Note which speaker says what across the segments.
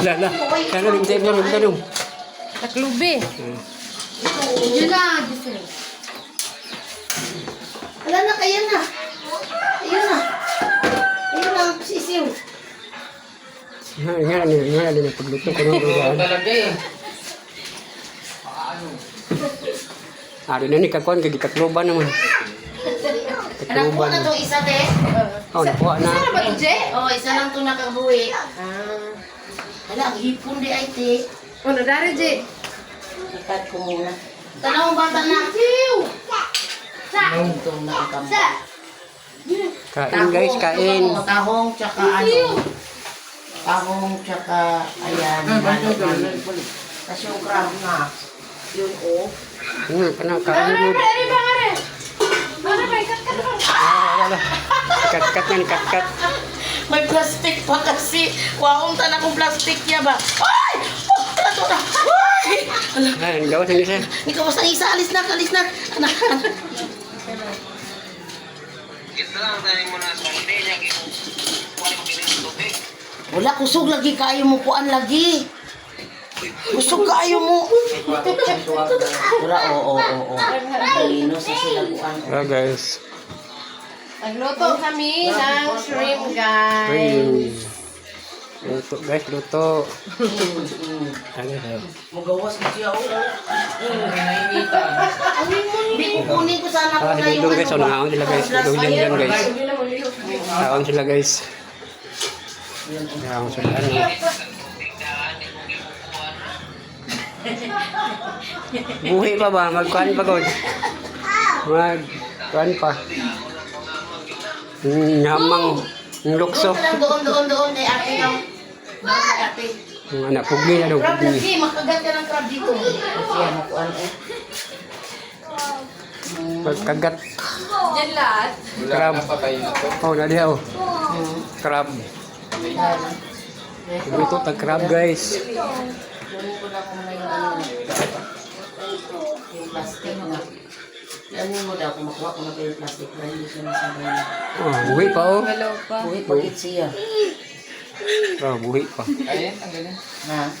Speaker 1: Lala. Kaya rin tayo lang tanong.
Speaker 2: Naklubi.
Speaker 3: Yun na, Giselle. Wala na, kaya na. Ayun na. Ayun na, sisiw.
Speaker 1: Nga din ang pagluto ko ng ulan.
Speaker 4: Talaga eh.
Speaker 1: Ari na ni kakon kay gikakloban naman.
Speaker 3: Anak ko na itong isa, te.
Speaker 1: Oh, nakuha na.
Speaker 3: Isa na ba ito, Je? Oo, isa lang ito nakabuhi. Hala, ang hipon di ay, te.
Speaker 2: Ano, dari, Je?
Speaker 3: Ikat ko muna. Tanawang bata na. Siw! Itong nakakamo.
Speaker 1: Kain guys, kain.
Speaker 3: Tahong, tsaka ano. Tahong, tsaka, ayan. Tapos yung crab na. Yun, oh.
Speaker 1: Kain mo. Kat-kat yan, kat-kat.
Speaker 3: May plastic pa kasi. Waunta na kong plastic niya ba? Ay! Oh, ito na! Ay!
Speaker 1: Ay, gawas ang isa.
Speaker 3: Hindi ka basta isa. Alis na, alis na. Anak. Wala, kusog lagi kayo mo puan lagi. Kusog kayo mo. Wala, oo. Malinos na sila puan.
Speaker 1: Hello guys.
Speaker 2: Nagluto kami ng shrimp, guys.
Speaker 1: Luto guys, luto.
Speaker 3: Magawas ko siya.
Speaker 4: Nainitan.
Speaker 3: Hindi, kukunin ko sana ko na yung
Speaker 1: Doon guys, nangaon sila guys. Doon yan guys. Nangaon sila guys. Nangaon sila ano. Buhi pa ba? Magkuhan pa god. Magkuhan pa. Nyamang lukso.
Speaker 3: Doon. Ay, ate lang. Ay, ate.
Speaker 1: Ang anak pugli na daw.
Speaker 3: Crab
Speaker 1: Pugli.
Speaker 3: lagi, makagat ka ng crab dito. Kaya makuan eh.
Speaker 1: Pagkagat.
Speaker 2: Diyan lahat.
Speaker 1: Crab.
Speaker 4: Napatay na to.
Speaker 1: Oh, nadiyaw. Crab. Ito tag crab guys.
Speaker 3: Kunin ko na kung na yung ano. Yung plastic na. Ano mo daw kung makuha ko na pa yung plastic na hindi siya masabay na.
Speaker 1: Oh, buhi pa oh.
Speaker 2: Galaw pa.
Speaker 3: Buhi pagit siya.
Speaker 1: Oh, buhi pa.
Speaker 4: Ayan, ang galing.
Speaker 3: Na?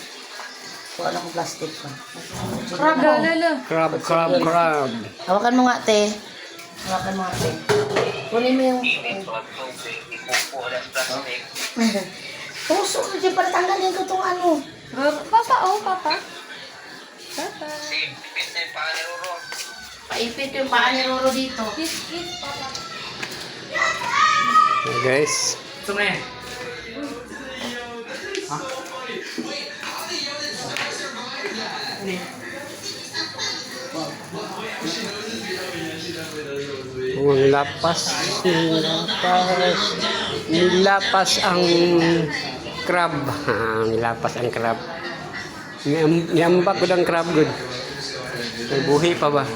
Speaker 3: Kuha na kong plastic pa.
Speaker 2: Crab, lala.
Speaker 1: Crab.
Speaker 3: Hawakan mo nga, te. Hawakan mo nga, te. Kunin mo yung... Puso ko dyan, patanggalin ko itong ano.
Speaker 2: Papa, papa. Papa.
Speaker 3: Paipit yung paa ni Roro dito.
Speaker 2: Kiss, papa.
Speaker 1: Oh, guys.
Speaker 4: Sumay.
Speaker 1: Oh, nilapas ang crab. Nilapas ang crab. Niambak ko ng crab good. May buhi pa ba?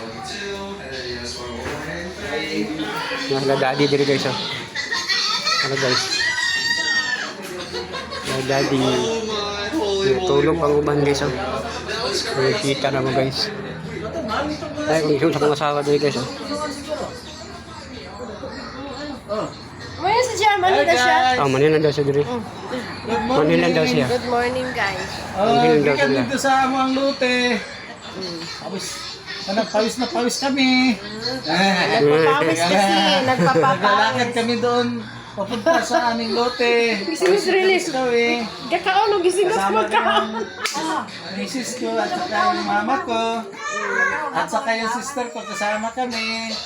Speaker 1: Nah, daddy diri guys. Ano guys? Daddy. Tulog pang uban guys. Kita na mo guys. Ay, kung isun sa mga asawa diri guys.
Speaker 2: Maya si Jam, ano na siya?
Speaker 1: Manila daw siya diri. Manila daw siya.
Speaker 2: Good morning, guys.
Speaker 1: Manila daw sila.
Speaker 5: Dito sa amang lute. Pawis na pawis kami.
Speaker 2: Nagpapawis kasi, nagpapapawis.
Speaker 5: Naglalakad kami doon. Papunta sa aming lote.
Speaker 2: Gising is release.
Speaker 5: Kami.
Speaker 2: Gakaon, no? Gising is
Speaker 5: Kasama
Speaker 2: magkaon.
Speaker 5: yung misis ko at saka yung mama ko. At saka yung sister ko. Kasama kami.